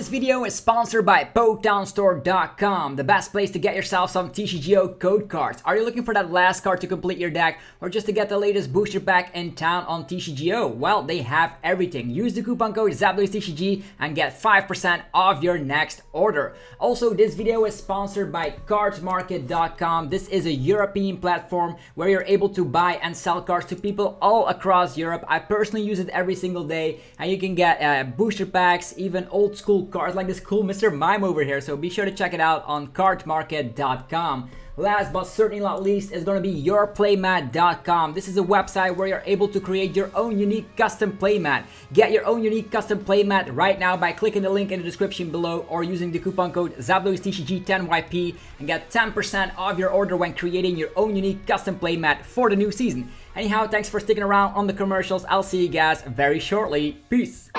This video is sponsored by PoketownStore.com, the best place to get yourself some TCGO code cards. Are you looking for that last card to complete your deck, or just to get the latest booster pack in town on TCGO? Well, they have everything. Use the coupon code ZAPLOSTCG and get 5% off your next order. Also, this video is sponsored by CardsMarket.com. This is a European platform where you're able to buy and sell cards to people all across Europe. I personally use it every single day, and you can get booster packs, even old school cards like this cool Mr. Mime over here, so be sure to check it out on CardMarket.com. Last but certainly not least is going to be yourplaymat.com. This is a website where you're able to create your own unique custom playmat. Get your own unique custom playmat right now by clicking the link in the description below or using the coupon code ZAPLOSTCG10YP and get 10% off your order when creating your own unique custom playmat for the new season. Anyhow, thanks for sticking around on the commercials. I'll see you guys very shortly. Peace!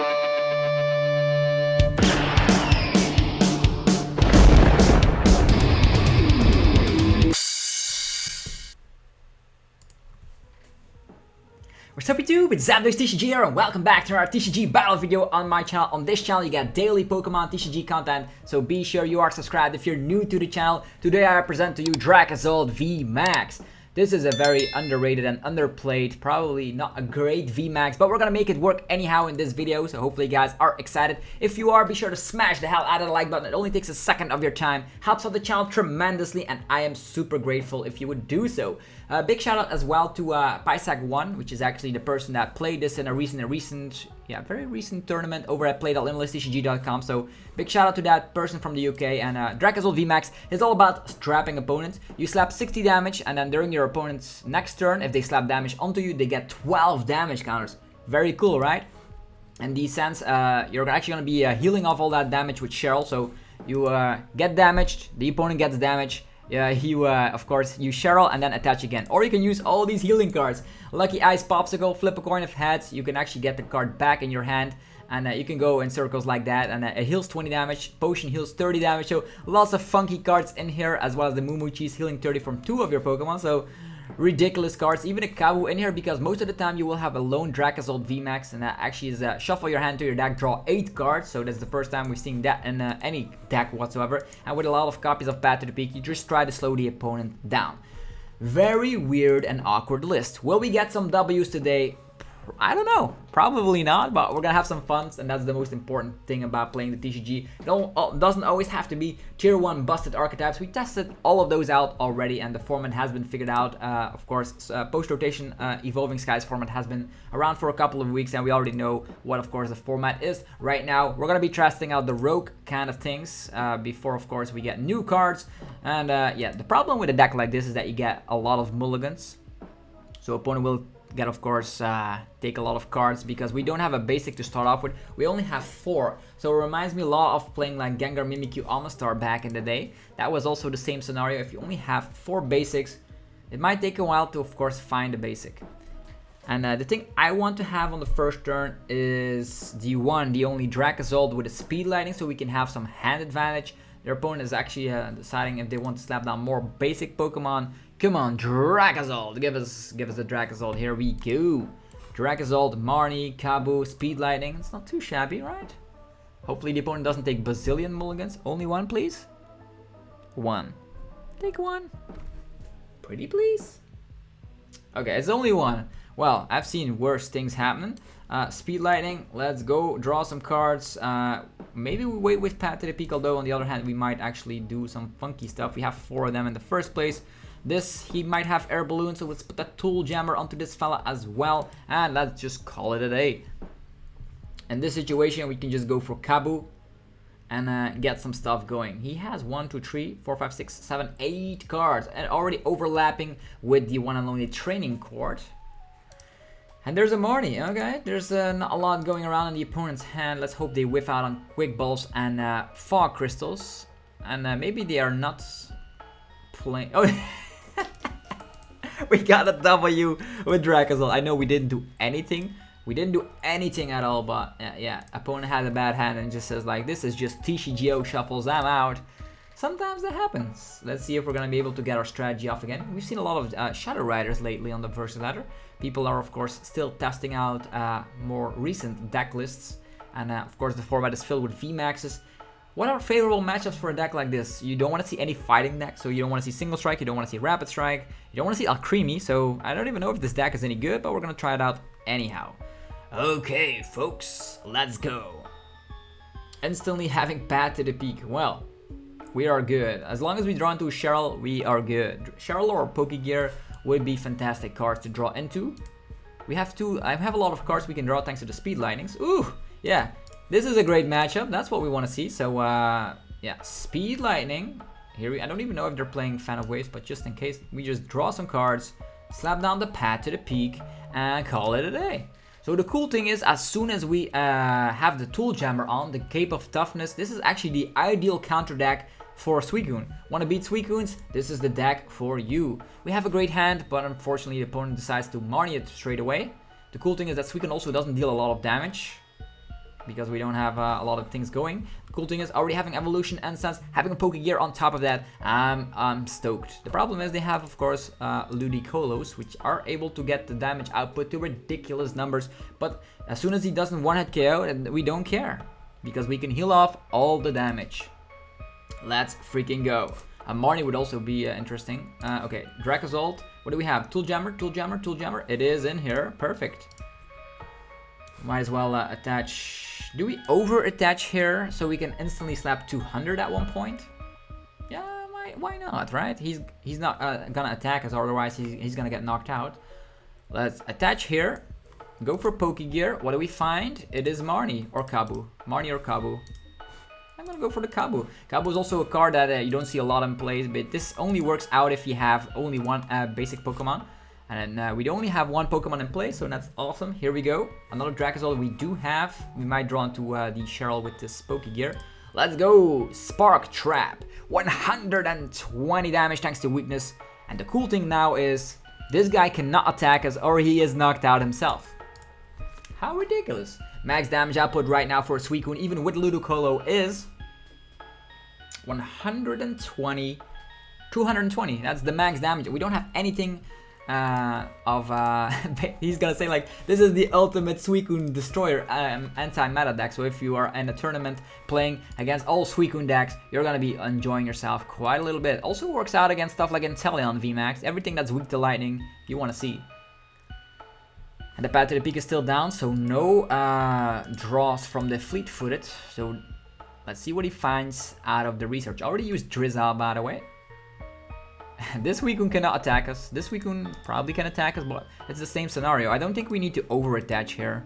What's up YouTube, it's ZAPLOSTCG here and welcome back to our TCG battle video on my channel. On this channel you get daily Pokemon TCG content, so be sure you are subscribed if you're new to the channel. Today I present to you Dracozolt VMAX. This is a very underrated and underplayed, probably not a great VMAX, but we're gonna make it work anyhow in this video, so hopefully you guys are excited. If you are, be sure to smash the hell out of the like button. It only takes a second of your time, helps out the channel tremendously, and I am super grateful if you would do so. Big shout out as well to Pysac1, which is actually the person that played this in a very recent tournament over at play.limitlesstcg.com. So big shout out to that person from the UK. And Dracozolt VMAX is all about strapping opponents. You slap 60 damage, and then during your opponent's next turn, if they slap damage onto you, they get 12 damage counters. Very cool, right? In the sense, you're actually going to be healing off all that damage with Cheryl. So you get damaged, the opponent gets damaged. You of course use Cheryl and then attach again, or you can use all these healing cards. Lucky Ice Popsicle, flip a coin of heads, you can actually get the card back in your hand, and you can go in circles like that, and it heals 20 damage, potion heals 30 damage, so lots of funky cards in here, as well as the Moo Cheese healing 30 from 2 of your Pokemon, so ridiculous cards. Even a Kabu in here, because most of the time you will have a lone Dracozolt VMAX, and that actually is shuffle your hand to your deck, draw 8 cards, so that's the first time we've seen that in any deck whatsoever. And with a lot of copies of Path to the Peak, you just try to slow the opponent down. Very weird and awkward list. Will we get some W's today? I don't know, probably not, but we're gonna have some fun, and that's the most important thing about playing the TCG. It doesn't always have to be tier 1 busted archetypes. We tested all of those out already, and the format has been figured out. Of course, post-rotation Evolving Skies format has been around for a couple of weeks, and we already know what, of course, the format is. Right now, we're gonna be testing out the rogue kind of things before, of course, we get new cards. And yeah, the problem with a deck like this is that you get a lot of mulligans. So opponent will get, of course, take a lot of cards, because we don't have a basic to start off with. We only have 4, so it reminds me a lot of playing like Gengar, Mimikyu, Amistar back in the day. That was also the same scenario. If you only have 4 basics, it might take a while to, of course, find a basic. And the thing I want to have on the first turn is the only Dracozolt with a speed lightning, so we can have some hand advantage. Their opponent is actually deciding if they want to slap down more basic Pokemon. Come on, Dracozolt, give us the Dracozolt. Here we go. Dracozolt, Marnie, Kabu, Speed Lightning. It's not too shabby, right? Hopefully the opponent doesn't take bazillion mulligans. Only 1, please. 1. Take 1. Pretty please. Okay, it's only 1. Well, I've seen worse things happen. Speed Lightning, let's go draw some cards. Maybe we wait with Path to the Peak, although on the other hand we might actually do some funky stuff. We have 4 of them in the first place. This, he might have air balloon, so let's put that tool jammer onto this fella as well, and let's just call it a day. In this situation we can just go for Kabu and get some stuff going. He has 1, 2, 3, 4, 5, 6, 7, 8 cards, and already overlapping with the one and only training court. And there's a Marnie, okay, there's not a lot going around in the opponent's hand. Let's hope they whiff out on Quick Balls and Fog Crystals, and maybe they are not playing. Oh. We got a W with Dracozolt. I know we didn't do anything. We didn't do anything at all, but yeah, opponent had a bad hand and just says like, this is just TCGO shuffles, I'm out. Sometimes that happens. Let's see if we're going to be able to get our strategy off again. We've seen a lot of Shadow Riders lately on the Versus ladder. People are, of course, still testing out more recent deck lists. And of course, the format is filled with VMAXs. What are favorable matchups for a deck like this? You don't want to see any fighting decks, so you don't want to see Single Strike, you don't want to see Rapid Strike, you don't want to see Alcremie, so I don't even know if this deck is any good, but we're going to try it out anyhow. Okay, folks, let's go. Instantly having Path to the Peak. Well, we are good. As long as we draw into Cheryl, we are good. Cheryl or Pokegear would be fantastic cards to draw into. I have a lot of cards we can draw thanks to the Speed Lightnings. Ooh, yeah. This is a great matchup. That's what we want to see. So, yeah, Speed Lightning. I don't even know if they're playing Fan of Waves, but just in case, we just draw some cards, slap down the Path to the Peak, and call it a day. So the cool thing is, as soon as we have the Tool Jammer on, the Cape of Toughness, this is actually the ideal counter deck for Suicune. Want to beat Suicunes? This is the deck for you. We have a great hand, but unfortunately the opponent decides to Marnie it straight away. The cool thing is that Suicune also doesn't deal a lot of damage, because we don't have a lot of things going. The cool thing is already having Evolution and Sense, having a Pokegear on top of that, I'm stoked. The problem is they have, of course, Ludicolos, which are able to get the damage output to ridiculous numbers, but as soon as he doesn't one-hit KO, we don't care, because we can heal off all the damage. Let's freaking go. Marnie would also be interesting. Okay, Dracozolt. What do we have? Tool Jammer, Tool Jammer, Tool Jammer. It is in here. Perfect. Might as well attach. Do we over attach here so we can instantly slap 200 at one point? Yeah, why not, right? He's not gonna attack us, otherwise he's gonna get knocked out. Let's attach here. Go for Pokegear. What do we find? It is Marnie or Kabu. Marnie or Kabu. I'm gonna go for the Kabu. Kabu is also a card that you don't see a lot in plays, but this only works out if you have only one basic Pokemon. And we only have one Pokemon in play, so that's awesome. Here we go. Another Dracozolt we do have. We might draw into the Cheryl with this Pokegear. Let's go! Spark Trap. 120 damage thanks to weakness. And the cool thing now is, this guy cannot attack us or he is knocked out himself. How ridiculous. Max damage output right now for Suicune, even with Ludicolo, is 120, 220. That's the max damage. We don't have anything he's gonna say like, this is the ultimate Suicune destroyer anti-meta deck. So if you are in a tournament playing against all Suicune decks, you're gonna be enjoying yourself quite a little bit. Also works out against stuff like Inteleon VMAX, everything that's weak to lightning you want to see. And the Path to the Peak is still down, so no draws from the Fleet-Footed. So let's see what he finds out of the research. Already used Drizzle, by the way. This Suicune cannot attack us. This Suicune probably can attack us, but it's the same scenario. I don't think we need to over-attach here.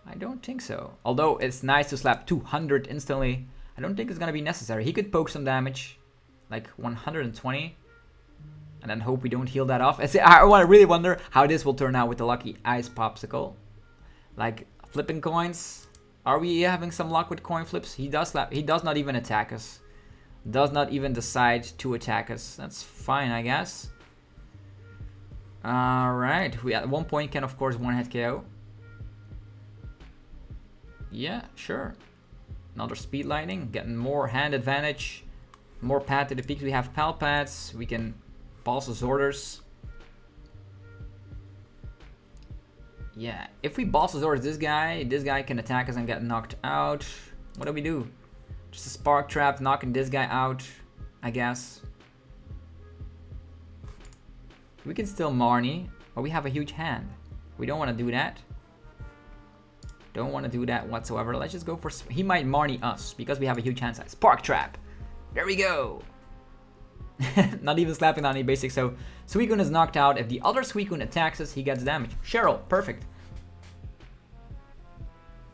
I don't think so. Although it's nice to slap 200 instantly, I don't think it's going to be necessary. He could poke some damage, like 120, and then hope we don't heal that off. I really wonder how this will turn out with the lucky Ice Popsicle. Like, flipping coins. Are we having some luck with coin flips? He does not even attack us. Does not even decide to attack us. That's fine, I guess. Alright, we at one point can of course one-hit KO. Yeah, sure. Another Speed Lightning, getting more hand advantage. More Path to the Peak. We have Pal Pads. We can Pulse Orders. Yeah, if we Boss Orders this guy can attack us and get knocked out. What do we do? Just a Spark Trap, knocking this guy out, I guess. We can still Marnie, but we have a huge hand. We don't want to do that. Don't want to do that whatsoever. Let's just go for... He might Marnie us, because we have a huge hand size. Spark Trap! There we go! Not even slapping on any basic, so Suicune is knocked out. If the other Suicune attacks us, he gets damage. Cheryl, perfect.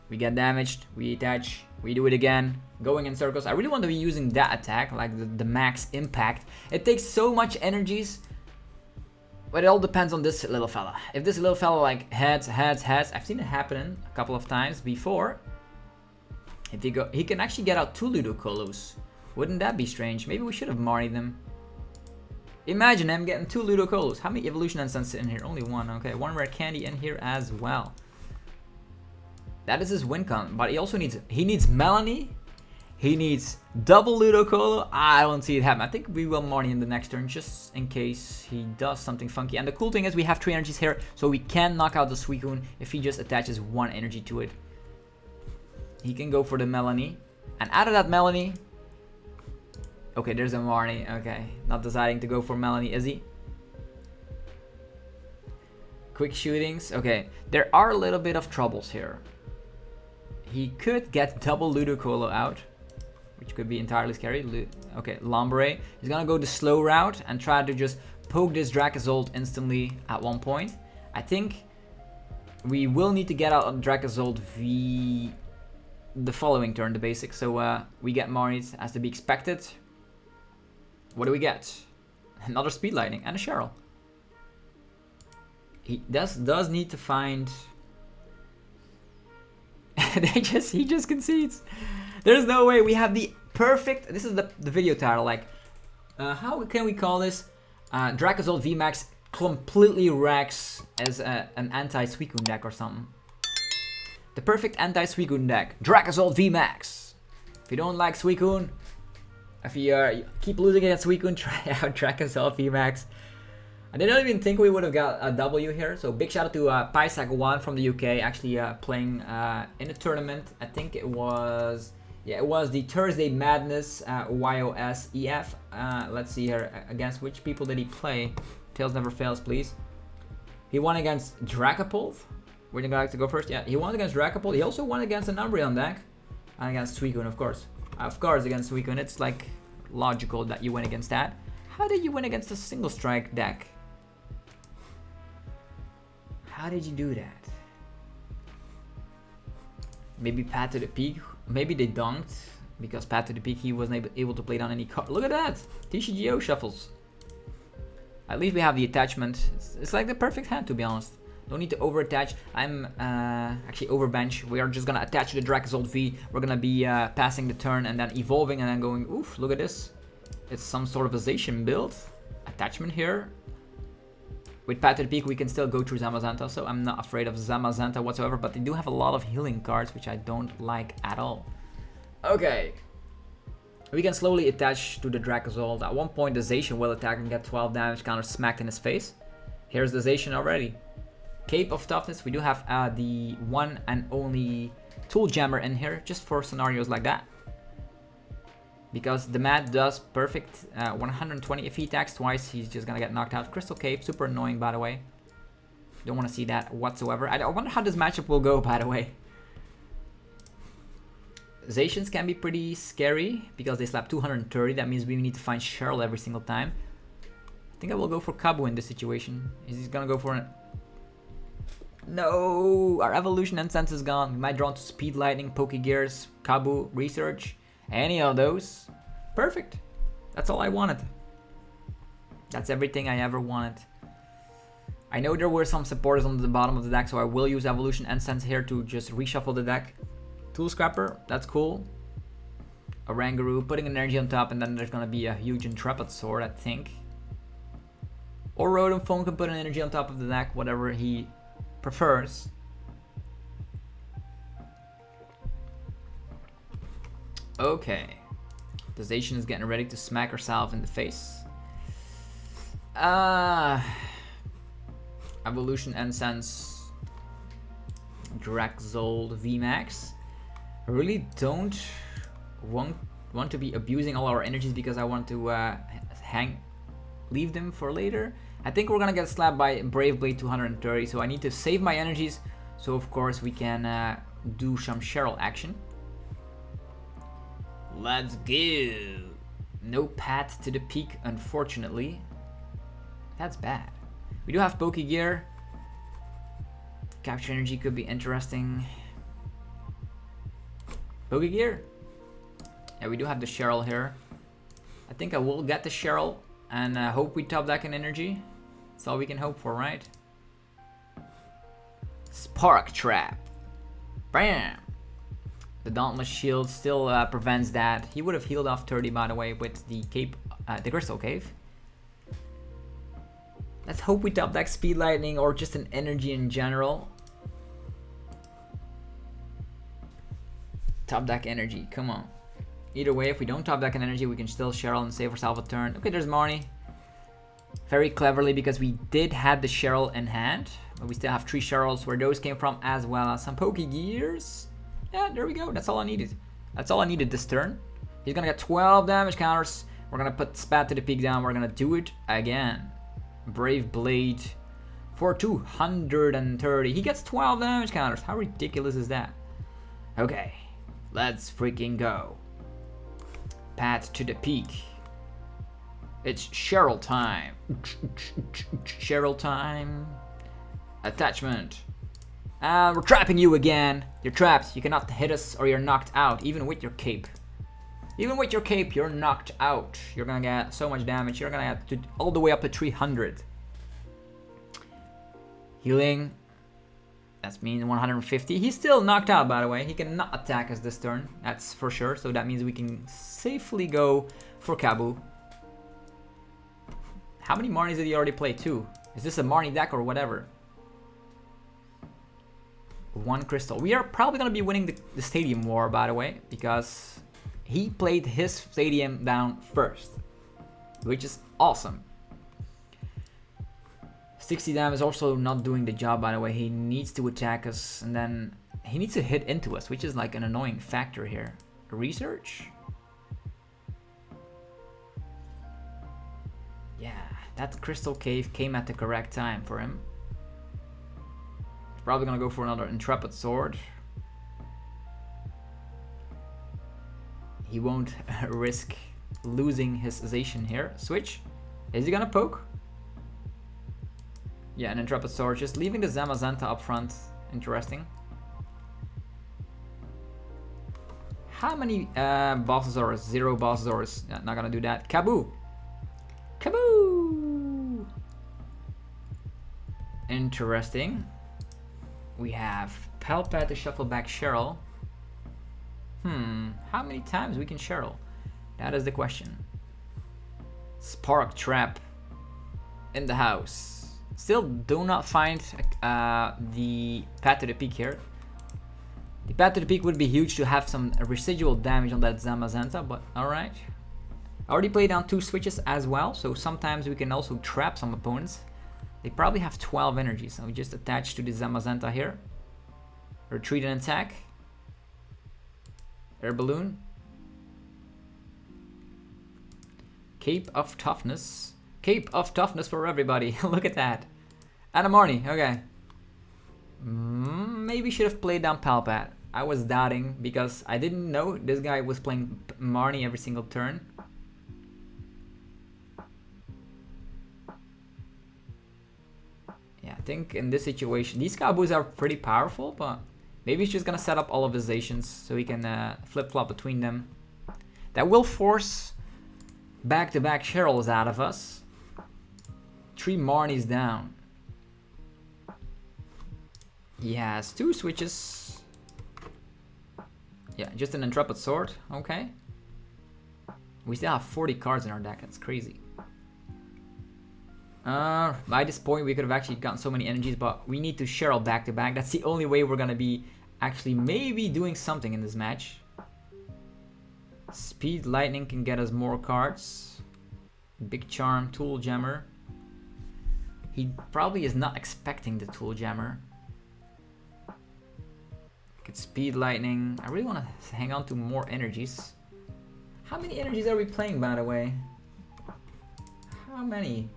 We get damaged, we attach, we do it again, going in circles. I really want to be using that attack, like the max impact. It takes so much energies, but it all depends on this little fella. If this little fella like heads, I've seen it happen a couple of times before. If he can actually get out 2 Ludicolos. Wouldn't that be strange? Maybe we should have Marnied them. Imagine him getting 2 Ludicolos. How many Evolution and Sense in here? Only 1, okay. 1 Rare Candy in here as well. That is his win con, but he also needs Melanie, he needs double Ludicolo. I don't see it happen. I think we will Marnie in the next turn, just in case he does something funky. And the cool thing is we have 3 energies here, so we can knock out the Suicune if he just attaches 1 energy to it. He can go for the Melanie. And out of that Melanie. Okay, there's a Marnie. Okay, not deciding to go for Melanie, is he? Quick shootings. Okay, there are a little bit of troubles here. He could get double Ludicolo out, which could be entirely scary. Okay, Lombre. He's gonna go the slow route and try to just poke this Dracozolt instantly at one point. I think we will need to get out on Dracozolt V the following turn, the basic. So we get Marnies as to be expected. What do we get? Another Speed Lightning and a Cheryl. He does need to find... he just concedes. There's no way. We have the perfect... This is the video title. Like, how can we call this? Dracozolt VMAX completely wrecks as an anti-Suicune deck or something. The perfect anti-Suicune deck. Dracozolt VMAX. If you don't like Suicune, if you keep losing against Suicune, try out Dracozolt VMAX. I didn't even think we would have got a W here. So big shout out to Paisak1 from the UK, actually playing in a tournament. I think it was... Yeah, it was the Thursday Madness YOS EF. Let's see here, against which people did he play? Tails never fails, please. He won against Dragapult. Would you like to go first? Yeah, he won against Dragapult. He also won against an Umbreon deck. And against Suicune, of course. Of course, against Suicune. It's like logical that you win against that. How did you win against a single strike deck? How did you do that? Maybe Path to the Peak. Maybe they dunked because Path to the Peak he wasn't able to play down any card. Look at that! TCGO shuffles. At least we have the attachment. It's like the perfect hand, to be honest. Don't need to over attach. I'm actually over bench. We are just gonna attach to the Dracozolt V. We're gonna be passing the turn and then evolving and then going, oof, look at this. It's some sort of a Zacian build. Attachment here. With Path to the Peak, we can still go through Zamazenta, so I'm not afraid of Zamazenta whatsoever, but they do have a lot of healing cards, which I don't like at all. Okay. We can slowly attach to the Dracozolt. At one point, the Zacian will attack and get 12 damage, counter smacked in his face. Here's the Zacian already. Cape of Toughness. We do have the one and only Tool Jammer in here, just for scenarios like that. Because the Mad does perfect 120. If he attacks twice, he's just gonna get knocked out. Crystal Cave, super annoying, by the way. Don't want to see that whatsoever. I wonder how this matchup will go, by the way. Zacians can be pretty scary because they slap 230. That means we need to find Cheryl every single time. I think I will go for Kabu in this situation. Is he gonna go for an... No! Our Evolution and Sense is gone. We might draw to Speed Lightning, Pokegears, Kabu, Research. Any of those. Perfect. That's all I wanted. That's everything I ever wanted. I know there were some supporters on the bottom of the deck, so I will use Evolution and Sense here to just reshuffle the deck. Tool Scrapper, that's cool. A Rangaroo, putting energy on top, and then there's gonna be a huge Intrepid Sword, I think. Or Rotom Phone can put an energy on top of the deck, whatever he prefers. Okay. The Zacian is getting ready to smack herself in the face. Evolution and Sense. Dracozolt VMAX. I really don't want to be abusing all our energies because I want to leave them for later. I think we're gonna get slapped by Brave Blade 230, so I need to save my energies. So of course we can do some Cheryl action. Let's go. No Path to the Peak, unfortunately. That's bad. We do have Pokegear. Capture Energy could be interesting. Pokegear. Yeah, we do have the Cheryl here. I think I will get the Cheryl and hope we top deck in energy. That's all we can hope for, right? Spark Trap. Bam! The Dauntless Shield still prevents that. He would have healed off 30, by the way, with the cape, the Crystal Cave. Let's hope we top deck Speed Lightning or just an energy in general. Top deck energy, come on. Either way, if we don't top deck an energy, we can still Cheryl and save ourselves a turn. Okay, there's Marnie. Very cleverly, because we did have the Cheryl in hand. But we still have 3 Cheryls where those came from, as well as some Pokegears. Yeah, there we go. That's all I needed. That's all I needed this turn. He's gonna get 12 damage counters. We're gonna put Spat to the Peak down. We're gonna do it again. Brave Blade for 230. He gets 12 damage counters. How ridiculous is that? Okay, let's freaking go. Pat to the Peak. It's Cheryl time. Cheryl time. Attachment. We're trapping you again. You're trapped. You cannot hit us or you're knocked out, even with your cape. Even with your cape, you're knocked out. You're gonna get so much damage. You're gonna get all the way up to 300. Healing. That's means 150. He's still knocked out, by the way. He cannot attack us this turn. That's for sure. So that means we can safely go for Kabu. How many Marnies did he already play? 2. Is this a Marnie deck or whatever? 1 crystal. We are probably gonna be winning the stadium war, by the way, because he played his stadium down first, which is awesome. 60 damage is also not doing the job, by the way. He needs to attack us and then he needs to hit into us, which is like an annoying factor here. Research? Yeah, that crystal cave came at the correct time for him. He's probably gonna go for another intrepid sword. He won't risk losing his Zacian here. Switch. Is he gonna poke? Yeah, an intrepid sword. Just leaving the Zamazenta up front. Interesting. How many Bossasaurus? 0 Bossasaurus. Yeah, not gonna do that. Kabu! Kabu! Interesting. We have Palpat to shuffle back Cheryl. How many times we can Cheryl? That is the question. Spark Trap in the house. Still do not find the Pat to the Peak here. The Pat to the Peak would be huge to have some residual damage on that Zamazenta, but alright. I already played down 2 switches as well, so sometimes we can also trap some opponents. They probably have 12 energies, so we just attach to the Zamazenta here. Retreat and attack. Air Balloon. Cape of Toughness. Cape of Toughness for everybody. Look at that. And a Marnie. Okay. Maybe should have played down Palpat. I was doubting because I didn't know this guy was playing Marnie every single turn. Yeah, I think in this situation, these Kabus are pretty powerful, but maybe he's just gonna set up all of his Zacians so he can flip-flop between them. That will force back-to-back Cheryls out of us. 3 Marnies down. He has 2 switches. Yeah, just an Intrepid Sword. Okay. We still have 40 cards in our deck. That's crazy. By this point, we could have actually gotten so many energies, but we need to Cheryl back-to-back. That's the only way we're gonna be actually maybe doing something in this match. Speed Lightning can get us more cards. Big Charm, Tool Jammer. He probably is not expecting the Tool Jammer. Get Speed Lightning. I really want to hang on to more energies. How many energies are we playing, by the way? How many?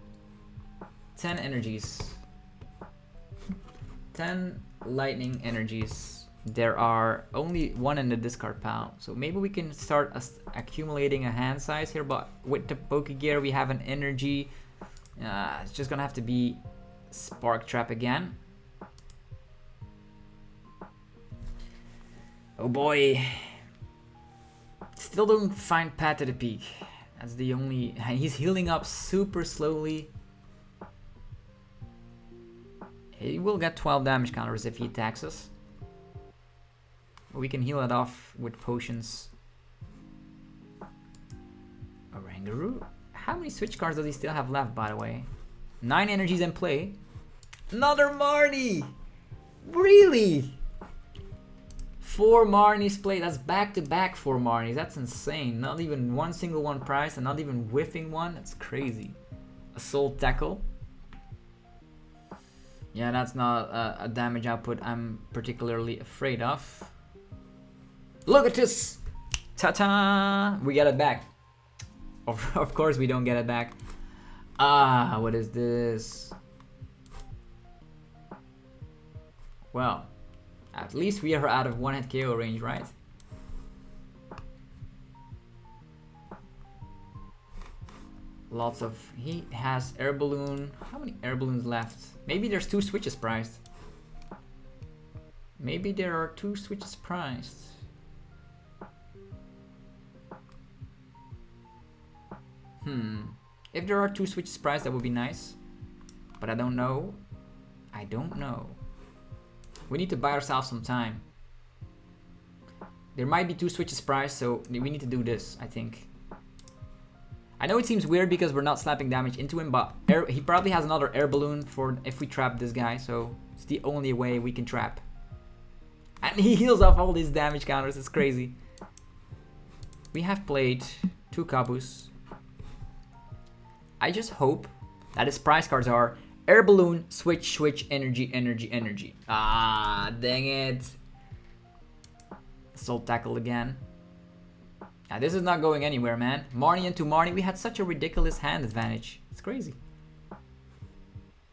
10 energies. 10 lightning energies. There are only 1 in the discard pile. So maybe we can start accumulating a hand size here, but with the Pokegear we have an energy. It's just gonna have to be Spark Trap again. Oh boy. Still don't find Pat to the Peak. That's the only... He's healing up super slowly. He will get 12 damage counters if he attacks us. We can heal it off with potions. Oranguru? How many switch cards does he still have left, by the way? 9 energies in play. Another Marnie! Really? 4 Marnies played. That's back-to-back 4 Marnies. That's insane. Not even one single one prize and not even whiffing one. That's crazy. Assault Tackle. Yeah, that's not a damage output I'm particularly afraid of. Look at this! Ta-ta! We get it back. Of course we don't get it back. What is this? Well, at least we are out of one-hit KO range, right? Lots of... He has air balloon. How many air balloons left? Maybe there's 2 switches priced. Maybe there are 2 switches priced. If there are 2 switches priced, that would be nice. But I don't know. I don't know. We need to buy ourselves some time. There might be 2 switches priced, so we need to do this, I think. I know it seems weird because we're not slapping damage into him, but he probably has another air balloon for if we trap this guy, so it's the only way we can trap. And he heals off all these damage counters, it's crazy. We have played 2 Kabus. I just hope that his prize cards are air balloon, switch, switch, energy, energy, energy. Ah, dang it. Assault tackle again. Yeah, this is not going anywhere, man. Marnie into Marnie. We had such a ridiculous hand advantage. It's crazy.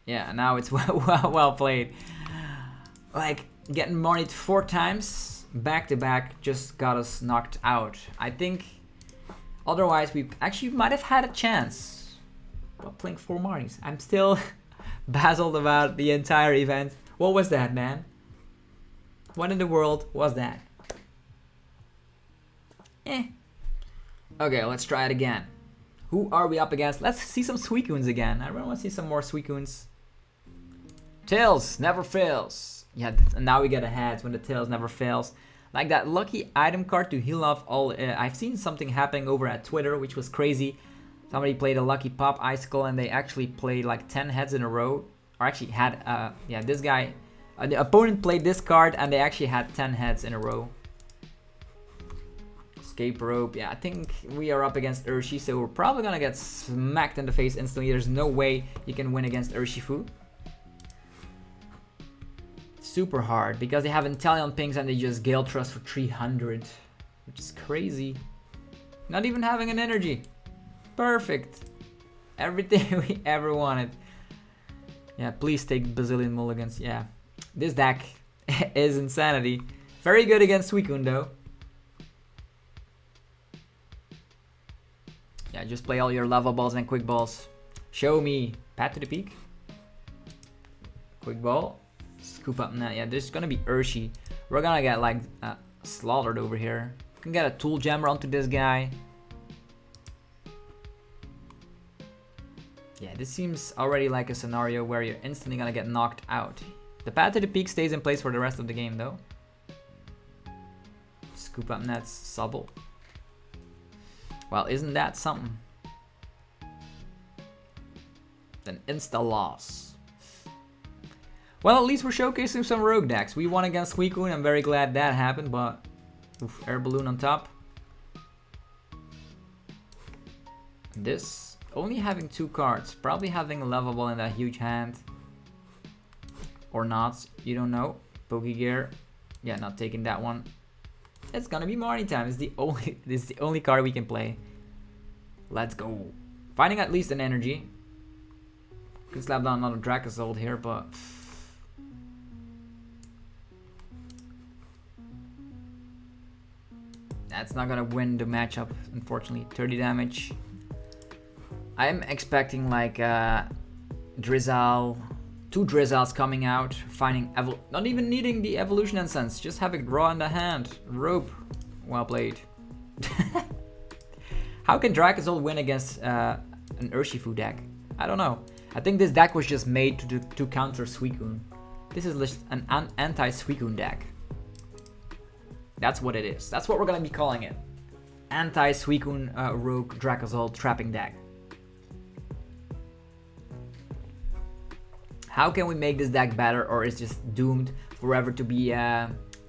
Yeah, now it's well played. Like, getting Marnie 4 times back to back just got us knocked out. I think otherwise we actually might have had a chance. But playing 4 Marnies. I'm still baffled about the entire event. What was that, man? What in the world was that? Okay, let's try it again. Who are we up against? Let's see some Suicunes again. I really want to see some more Suicunes. Tails never fails. Yeah, and now we get a heads when the Tails never fails. Like that lucky item card to heal off all... I've seen something happening over at Twitter, which was crazy. Somebody played a lucky pop icicle and they actually played like 10 heads in a row. Or actually had... yeah, this guy... the opponent played this card and they actually had 10 heads in a row. Escape rope. Yeah, I think we are up against Urshifu, so we're probably gonna get smacked in the face instantly. There's no way you can win against Urshifu. Super hard because they have Intellion pings and they just Gale Thrust for 300, which is crazy. Not even having an energy. Perfect. Everything we ever wanted. Yeah, please take Bazillion mulligans. Yeah, this deck is insanity. Very good against Suicune though. Yeah, just play all your lava balls and quick balls. Show me. Path to the peak. Quick ball. Scoop up now. Yeah, there's gonna be Urshi. We're gonna get like slaughtered over here. We can get a tool jammer onto this guy. Yeah, this seems already like a scenario where you're instantly gonna get knocked out. The path to the peak stays in place for the rest of the game though. Scoop up nets, Subble. Well, isn't that something? An insta loss. Well, at least we're showcasing some rogue decks. We won against Suicune. I'm very glad that happened, but oof, air balloon on top. This only having 2 cards, probably having a level ball in that huge hand, or not. You don't know. Pokegear. Yeah, not taking that one. It's gonna be Marnie time. This is the only card we can play. Let's go. Finding at least an energy. Could slap down another Dracozolt here, but that's not gonna win the matchup, unfortunately. 30 damage. I'm expecting like Drizzle, 2 Drizzles coming out, finding not even needing the evolution essence, just have it raw in the hand. Rope. Well played. How can Dracozolt win against an Urshifu deck? I don't know. I think this deck was just made to counter Suicune. This is just an anti-Suicune deck. That's what it is. That's what we're gonna be calling it. Anti-Suicune rogue Dracozolt trapping deck. How can we make this deck better, or is just doomed forever to be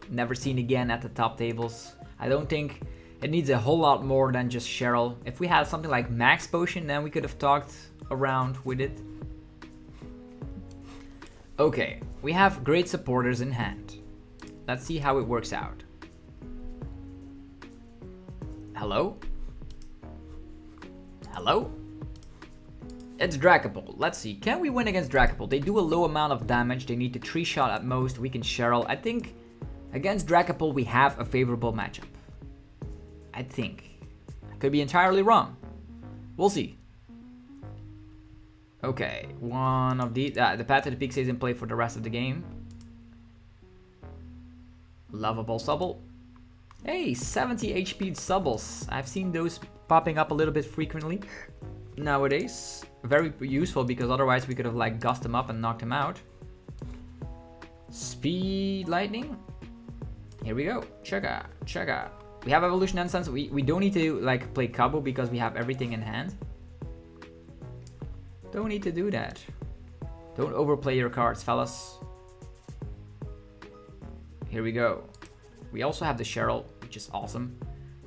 never seen again at the top tables? I don't think it needs a whole lot more than just Cheryl. If we had something like Max Potion, then we could have talked around with it. Okay, we have great supporters in hand. Let's see how it works out. Hello? Hello? It's Dragapult. Let's see. Can we win against Dragapult? They do a low amount of damage. They need to 3-shot at most. We can Cheryl. I think against Dragapult we have a favorable matchup. I think. I could be entirely wrong. We'll see. Okay. One of these. The Path to the Peak stays in play for the rest of the game. Lovable Subble. Hey, 70 HP Subbles. I've seen those popping up a little bit frequently nowadays. Very useful because otherwise we could have like gussed him up and knocked him out. Speed Lightning. Here we go. Chugga, chugga. We have Evolution Essence. We don't need to like play Cabo because we have everything in hand. Don't need to do that. Don't overplay your cards, fellas. Here we go. We also have the Cheryl, which is awesome.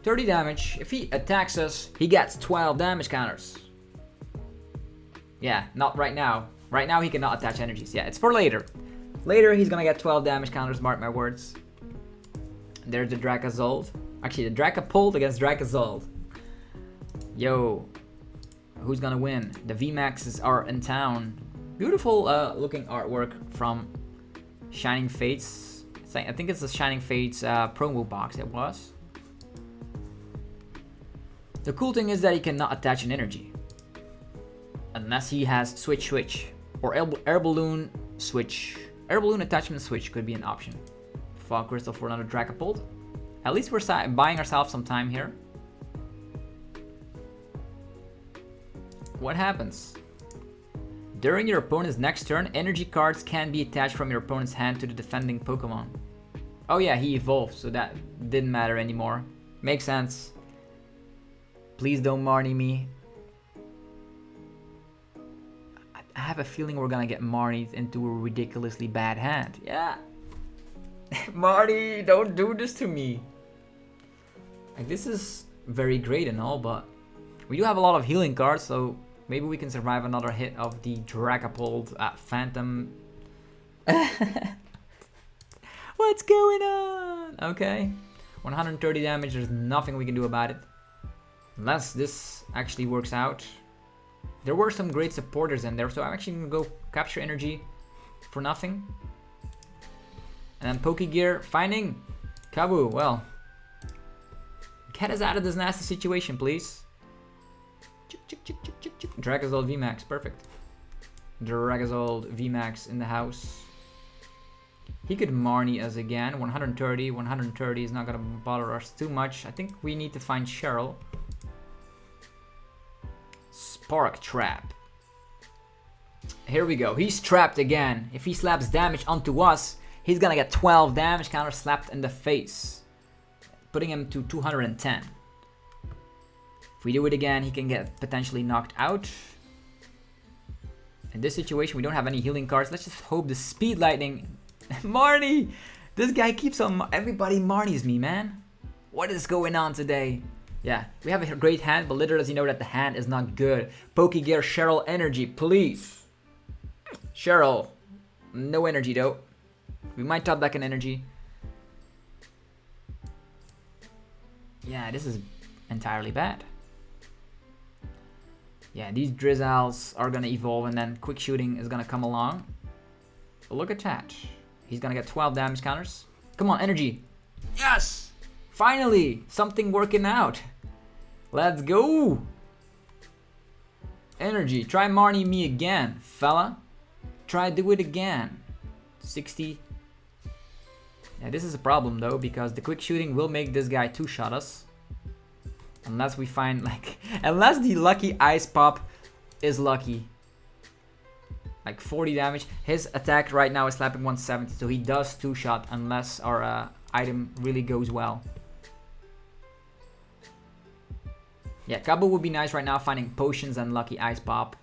30 damage. If he attacks us, he gets 12 damage counters. Yeah, not right now. Right now he cannot attach energies. Yeah, it's for later. Later he's gonna get 12 damage counters, mark my words. There's the Dracozolt. Actually, the Dragapult against Dracozolt. Yo, who's gonna win? The VMAXs are in town. Beautiful looking artwork from Shining Fates. I think it's the Shining Fates promo box it was. The cool thing is that he cannot attach an energy. Unless he has Switch or Air Balloon Switch. Air Balloon Attachment Switch could be an option. Fog Crystal for another Dragapult. At least we're buying ourselves some time here. What happens? During your opponent's next turn, energy cards can be attached from your opponent's hand to the defending Pokemon. Oh yeah, he evolved, so that didn't matter anymore. Makes sense. Please don't Marnie me. I have a feeling we're gonna get Marnied into a ridiculously bad hand. Yeah. Marty, don't do this to me. Like, this is very great and all, but we do have a lot of healing cards, so maybe we can survive another hit of the Dragapult Phantom. What's going on? Okay. 130 damage, there's nothing we can do about it. Unless this actually works out. There were some great supporters in there, so I'm actually gonna go capture energy for nothing. And then Pokegear, finding Kabu. Well, get us out of this nasty situation, please. Dracozolt VMAX, perfect. Dracozolt VMAX in the house. He could Marnie us again. 130 is not gonna bother us too much. I think we need to find Cheryl. Spark Trap. Here we go. He's trapped again. If he slaps damage onto us, he's gonna get 12 damage counter slapped in the face, putting him to 210. If we do it again, he can get potentially knocked out. In this situation, we don't have any healing cards. Let's just hope the Speed Lightning. Marnie! This guy keeps on. Everybody Marnies me, man. What is going on today? Yeah, we have a great hand, but little does he know that the hand is not good. Pokegear, Cheryl, energy, please. Cheryl, no energy though. We might top deck an energy. Yeah, this is entirely bad. Yeah, these Drizzles are gonna evolve and then Quick Shooting is gonna come along. But look at that. He's gonna get 12 damage counters. Come on, energy. Yes! Finally, something working out. Let's go. Energy, try Marnie me again, fella. Try do it again. 60. Yeah, this is a problem though, because the Quick Shooting will make this guy two-shot us. Unless we find like, unless the lucky Ice Pop is lucky. Like 40 damage. His attack right now is slapping 170, so he does two-shot unless our item really goes well. Yeah, Kabu would be nice right now, finding potions and lucky Ice Pop.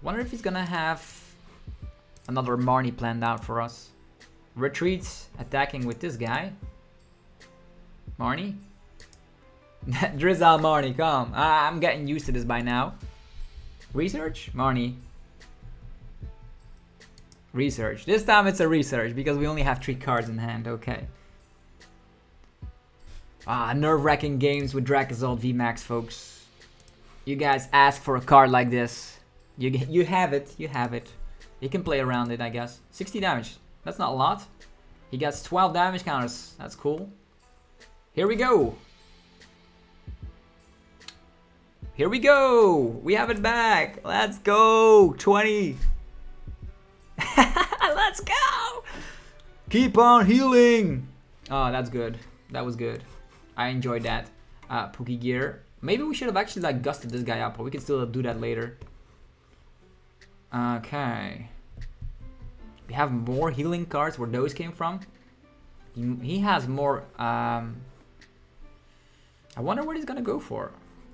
Wonder if he's gonna have another Marnie planned out for us. Retreats, attacking with this guy. Marnie? Drizzle Marnie, come. I'm getting used to this by now. Research? Marnie. Research. This time it's a research because we only have 3 cards in hand. Okay. Nerve-wracking games with Dracozolt VMAX, folks. You guys ask for a card like this. You have it. You have it. You can play around it, I guess. 60 damage. That's not a lot. He gets 12 damage counters. That's cool. Here we go. Here we go. We have it back. Let's go. 20. Let's go. Keep on healing. Oh, that's good. That was good. I enjoyed that. Pookie Gear. Maybe we should have actually like gusted this guy up, but we can still do that later. Okay. We have more healing cards where those came from. He has more. I wonder what he's gonna go for.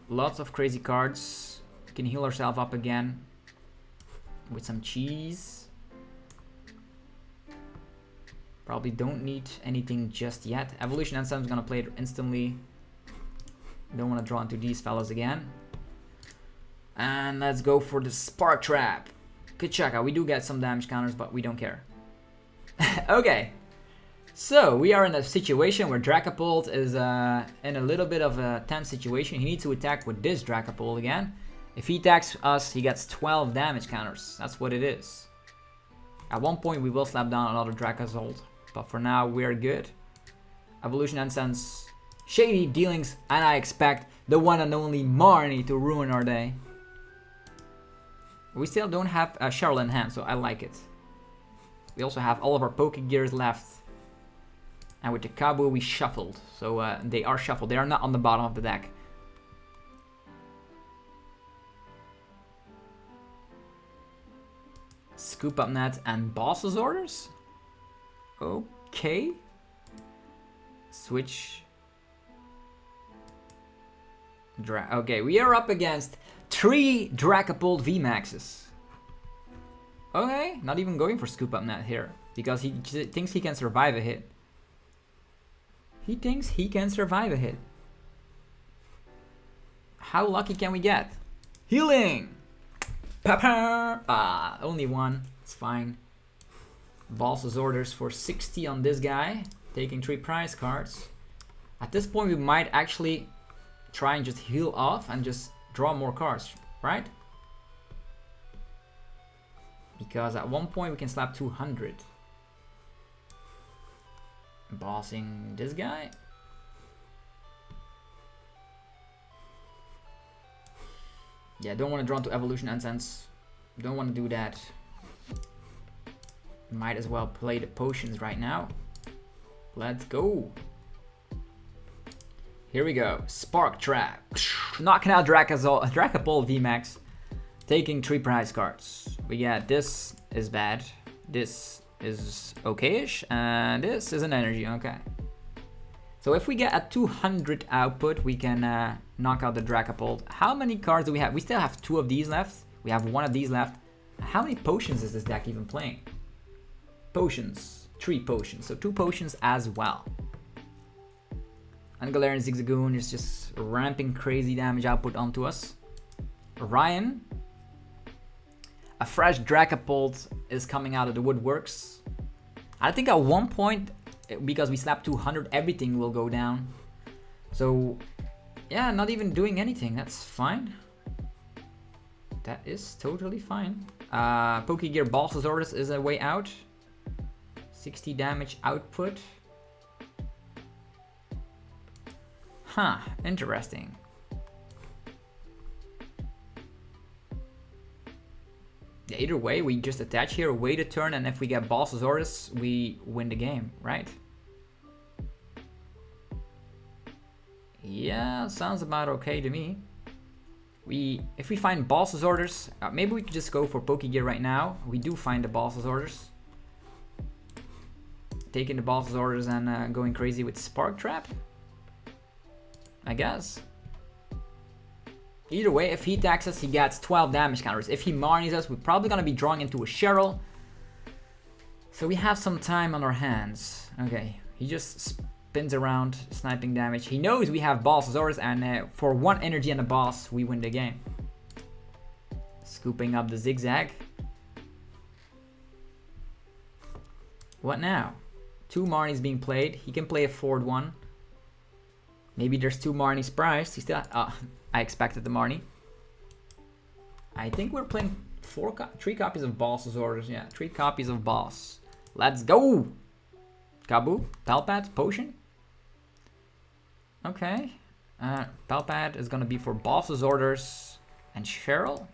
Lots of crazy cards. We can heal ourselves up again with some cheese. Probably don't need anything just yet. Evolution Ensign is gonna play it instantly. Don't want to draw into these fellas again. And let's go for the Spark Trap. Kachaka, we do get some damage counters, but we don't care. Okay. So, we are in a situation where Dragapult is in a little bit of a tense situation. He needs to attack with this Dragapult again. If he attacks us, he gets 12 damage counters. That's what it is. At one point, we will slap down another Dracozolt. But for now, we're good. Evolution Incense, shady dealings, and I expect the one and only Marnie to ruin our day. We still don't have Cheryl in hand, so I like it. We also have all of our Pokegears left. And with the Kabu, we shuffled. So they are shuffled. They are not on the bottom of the deck. Scoop Up Net and Boss's Orders? Okay. Switch. Okay, we are up against 3 Dragapult VMAXs. Okay, not even going for Scoop Up Net here. Because he thinks he can survive a hit. He thinks he can survive a hit. How lucky can we get? Healing! Papa! Only one. It's fine. Boss's Orders for 60 on this guy. Taking 3 prize cards. At this point, we might actually try and just heal off and just draw more cards, right? Because at one point, we can slap 200. Bossing this guy. Yeah, don't want to draw into Evolution Incense. Don't want to do that. Might as well play the potions right now. Let's go. Here we go. Spark Trap. Knocking out Dragapult VMAX. Taking 3 prize cards. We got this is bad. This is okay-ish. And this is an energy. Okay. So if we get a 200 output, we can knock out the Dragapult. How many cards do we have? We still have 2 of these left. We have 1 of these left. How many potions is this deck even playing? Potions. 3 potions. So 2 potions as well. And Galarian Zigzagoon is just ramping crazy damage output onto us. Ryan. A fresh Dragapult is coming out of the woodworks. I think at one point, because we slapped 200, everything will go down. So, yeah, not even doing anything. That's fine. That is totally fine. Pokegear Boss's Orders is a way out. 60 damage output. Huh, interesting. Yeah, either way, we just attach here, wait a turn, and if we get Boss's Orders, we win the game, right? Yeah, sounds about okay to me. If we find Boss's Orders, maybe we could just go for Pokegear right now. We do find the Boss's Orders. Taking the Boss's Orders and going crazy with Spark Trap, I guess. Either way, if he attacks us, he gets 12 damage counters. If he Marnies us, we're probably going to be drawing into a Cheryl. So we have some time on our hands. Okay, he just spins around, sniping damage. He knows we have Boss's Orders, and for 1 energy and a boss, we win the game. Scooping up the Zigzag. What now? 2 Marnies being played. He can play a 4th one. Maybe there's 2 Marnies priced. He still, I expected the Marnie. I think we're playing 3 copies of Boss's orders. Yeah, 3 copies of Boss. Let's go! Kabu, Palpat, Potion. Okay. Palpat is gonna be for Boss's orders. And Cheryl.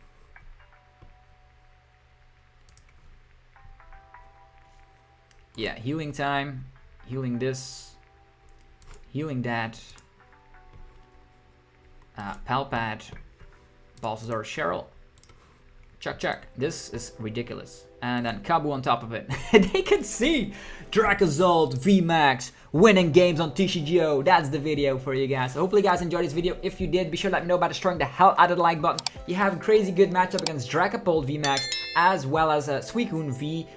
Yeah, healing time. Healing this. Healing that. Palpat. Boss's orders, Cheryl. Check. This is ridiculous. And then Kabu on top of it. They can see Dracozolt VMAX winning games on TCGO. That's the video for you guys. So hopefully you guys enjoyed this video. If you did, be sure to let me know by destroying the hell out of the like button. You have a crazy good matchup against Dragapult VMAX as well as Suicune V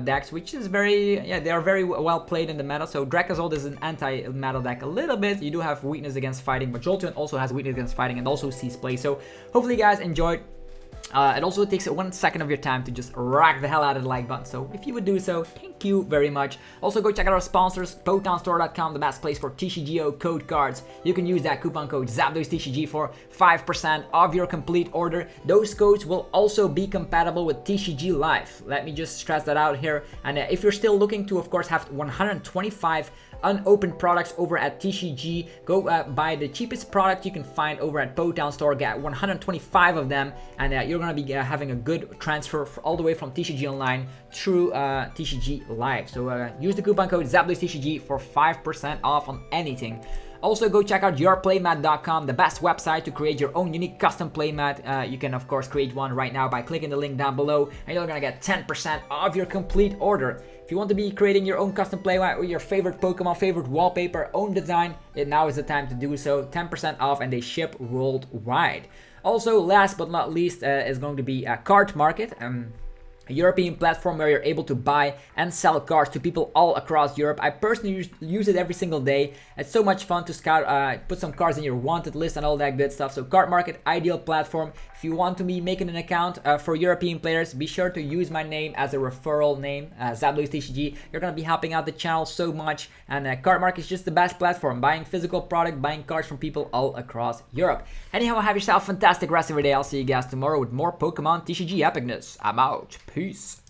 decks, which is very, yeah, they are very well played in the meta. So Dracozolt is an anti-meta deck a little bit. You do have weakness against fighting, but Jolteon also has weakness against fighting and also sees play. So hopefully you guys enjoyed. It also takes 1 second of your time to just rack the hell out of the like button. So if you would do so, thank you very much. Also go check out our sponsors, PokemonStore.com, the best place for TCGO code cards. You can use that coupon code ZapDoesTCG for 5% off your complete order. Those codes will also be compatible with TCG Live. Let me just stress that out here. And if you're still looking to, of course, have 125 unopened products over at TCG, go buy the cheapest product you can find over at Potown Store, get 125 of them, and you're gonna be having a good transfer all the way from TCG Online through TCG Live. So use the coupon code ZapDoesTCG for 5% off on anything. Also, go check out yourplaymat.com, the best website to create your own unique custom playmat. You can, of course, create one right now by clicking the link down below, and you're gonna get 10% off your complete order. If you want to be creating your own custom playmat with your favorite Pokemon, favorite wallpaper, own design, now is the time to do so. 10% off, and they ship worldwide. Also, last but not least, is going to be a card market. A European platform where you're able to buy and sell cards to people all across Europe. I personally use it every single day. It's so much fun to scout, put some cards in your wanted list and all that good stuff. So Card Market, ideal platform. If you want to be making an account for European players, be sure to use my name as a referral name, ZapDoesTCG. You're going to be helping out the channel so much. And Card Market is just the best platform. Buying physical product, buying cards from people all across Europe. Anyhow, have yourself a fantastic rest of your day. I'll see you guys tomorrow with more Pokemon TCG epicness. I'm out. Peace.